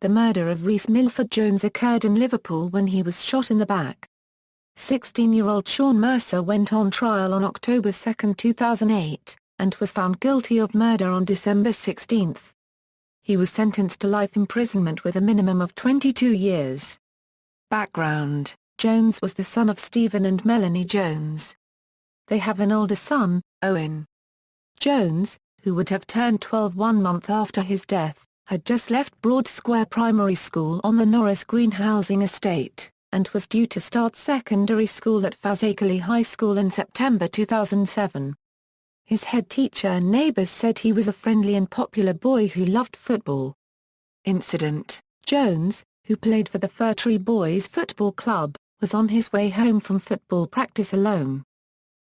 The murder of Rhys Milford Jones occurred in Liverpool when he was shot in the back. 16-year-old Sean Mercer went on trial on October 2, 2008, and was found guilty of murder on December 16. He was sentenced to life imprisonment with a minimum of 22 years. Background: Jones was the son of Stephen and Melanie Jones. They have an older son, Owen. Jones, who would have turned 12 1 month after his death, had just left Broad Square Primary School on the Norris Green housing estate, and was due to start secondary school at Fazakerley High School in September 2007. His head teacher and neighbors said he was a friendly and popular boy who loved football. Incident: Jones, who played for the Furtree Boys Football Club, was on his way home from football practice alone.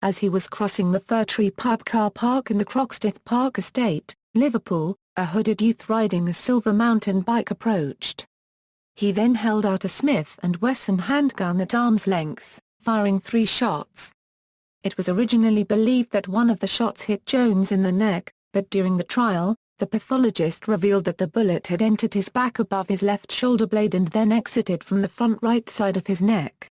As he was crossing the Furtree pub car park in the Croxteth Park estate, Liverpool, a hooded youth riding a silver mountain bike approached. He then held out a Smith & Wesson handgun at arm's length, firing 3 shots. It was originally believed that one of the shots hit Jones in the neck, but during the trial, the pathologist revealed that the bullet had entered his back above his left shoulder blade and then exited from the front right side of his neck.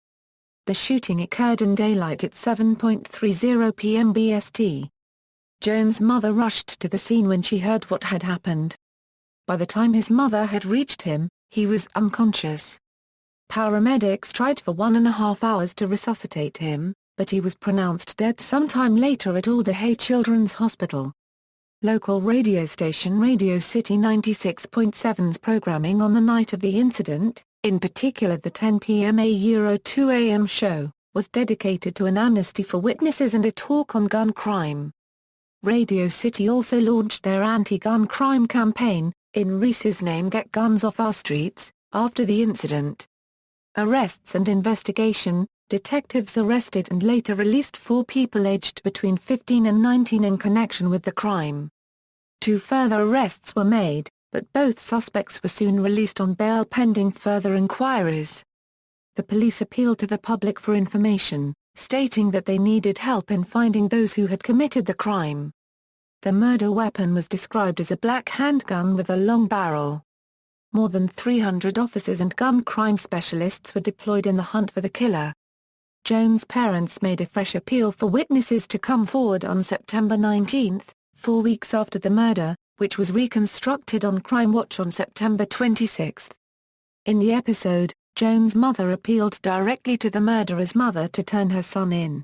The shooting occurred in daylight at 7:30 p.m. BST. Jones' mother rushed to the scene when she heard what had happened. By the time his mother had reached him, he was unconscious. Paramedics tried for 1.5 hours to resuscitate him, but he was pronounced dead sometime later at Alder Children's Hospital. Local radio station Radio City 96.7's programming on the night of the incident, in particular the 10 p.m. (2 a.m.) show, was dedicated to an amnesty for witnesses and a talk on gun crime. Radio City also launched their anti-gun crime campaign, in Rhys's name Get Guns Off Our Streets, after the incident. Arrests and investigation: detectives arrested and later released 4 people aged between 15 and 19 in connection with the crime. 2 further arrests were made, but both suspects were soon released on bail pending further inquiries. The police appealed to the public for information, stating that they needed help in finding those who had committed the crime. The murder weapon was described as a black handgun with a long barrel. More than 300 officers and gun crime specialists were deployed in the hunt for the killer. Jones' parents made a fresh appeal for witnesses to come forward on September 19, 4 weeks after the murder, which was reconstructed on Crime Watch on September 26. In the episode, Jones' mother appealed directly to the murderer's mother to turn her son in.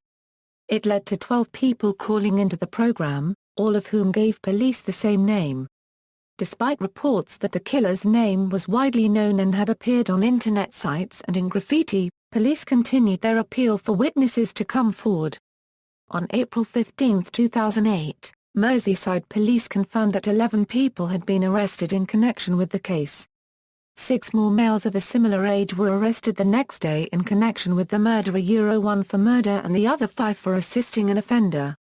It led to 12 people calling into the program, all of whom gave police the same name. Despite reports that the killer's name was widely known and had appeared on internet sites and in graffiti, police continued their appeal for witnesses to come forward. On April 15, 2008, Merseyside police confirmed that 11 people had been arrested in connection with the case. 6 more males of a similar age were arrested the next day in connection with the murder, 1 for murder and the other 5 for assisting an offender.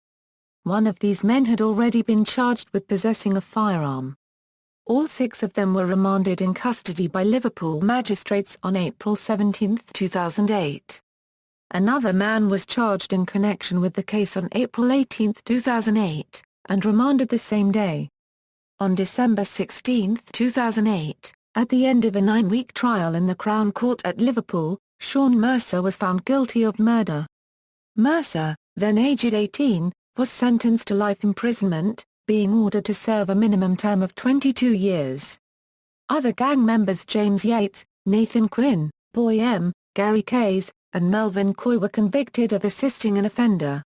One of these men had already been charged with possessing a firearm. All 6 of them were remanded in custody by Liverpool magistrates on April 17, 2008. Another man was charged in connection with the case on April 18, 2008, and remanded the same day. On December 16, 2008, at the end of a 9-week trial in the Crown Court at Liverpool, Sean Mercer was found guilty of murder. Mercer, then aged 18, was sentenced to life imprisonment, being ordered to serve a minimum term of 22 years. Other gang members James Yates, Nathan Quinn, Boy M, Gary Kays, and Melvin Coy were convicted of assisting an offender.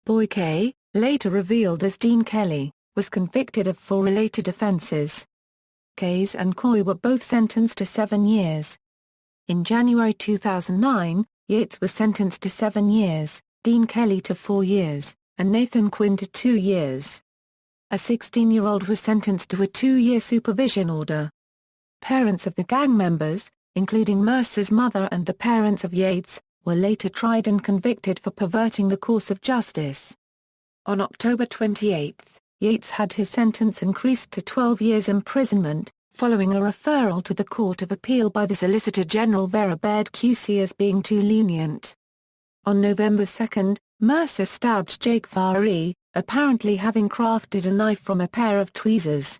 Boy K, later revealed as Dean Kelly, was convicted of 4 related offences. Kays and Coy were both sentenced to 7 years. In January 2009, Yates was sentenced to 7 years, Dean Kelly to 4 years, and Nathan Quinn to 2 years. A 16-year-old was sentenced to a 2-year supervision order. Parents of the gang members, including Mercer's mother and the parents of Yates, were later tried and convicted for perverting the course of justice. On October 28, Yates had his sentence increased to 12 years imprisonment, following a referral to the Court of Appeal by the Solicitor General Vera Baird QC as being too lenient. On November 2, Mercer stabbed Jake Faree, apparently having crafted a knife from a pair of tweezers.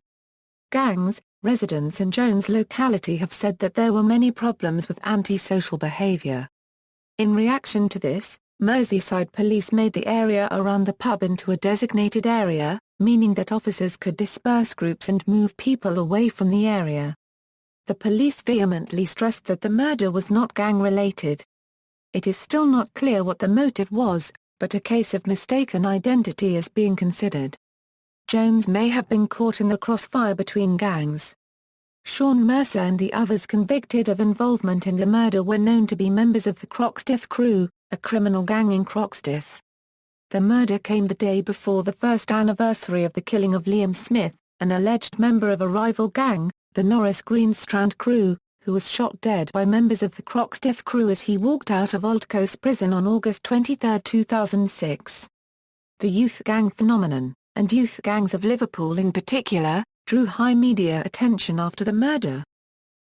Gangs, Residents in Jones' locality have said that there were many problems with antisocial behavior. In reaction to this, Merseyside police made the area around the pub into a designated area, meaning that officers could disperse groups and move people away from the area. The police vehemently stressed that the murder was not gang-related. It is still not clear what the motive was, but a case of mistaken identity is being considered. Jones may have been caught in the crossfire between gangs. Sean Mercer and the others convicted of involvement in the murder were known to be members of the Croxteth Crew, a criminal gang in Croxteth. The murder came the day before the first anniversary of the killing of Liam Smith, an alleged member of a rival gang, the Norris Green Strand Crew, who was shot dead by members of the Croxteth Crew as he walked out of Old Coast Prison on August 23, 2006. The youth gang phenomenon, and youth gangs of Liverpool in particular, drew high media attention after the murder.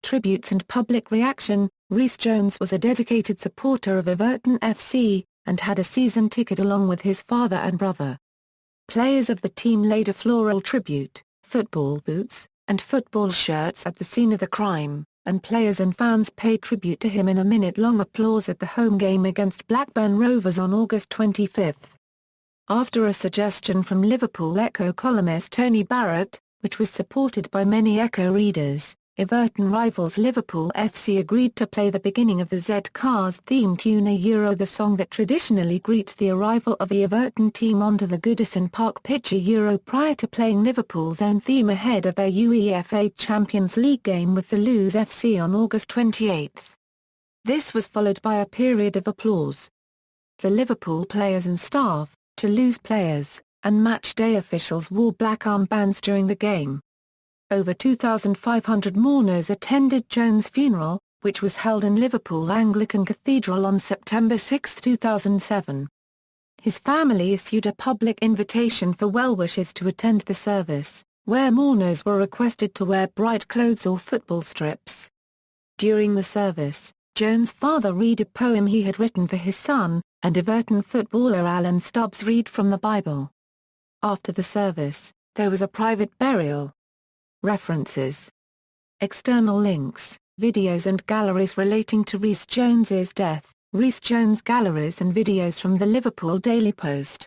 Tributes and public reaction. Rhys Jones was a dedicated supporter of Everton FC, and had a season ticket along with his father and brother. Players of the team laid a floral tribute, football boots, and football shirts at the scene of the crime, and players and fans paid tribute to him in a minute-long applause at the home game against Blackburn Rovers on August 25. After a suggestion from Liverpool Echo columnist Tony Barrett, which was supported by many Echo readers, Everton rivals Liverpool FC agreed to play the beginning of the Z-Cars theme tune the song that traditionally greets the arrival of the Everton team onto the Goodison Park pitch prior to playing Liverpool's own theme ahead of their UEFA Champions League game with the Luz FC on August 28. This was followed by a period of applause. The Liverpool players and staff, Toulouse players, and match-day officials wore black armbands during the game. Over 2,500 mourners attended Jones' funeral, which was held in Liverpool Anglican Cathedral on September 6, 2007. His family issued a public invitation for well-wishers to attend the service, where mourners were requested to wear bright clothes or football strips. During the service, Jones' father read a poem he had written for his son, and Everton footballer Alan Stubbs read from the Bible. After the service, there was a private burial. References. External links, videos and galleries relating to Rhys Jones's death, Rhys Jones galleries and videos from the Liverpool Daily Post.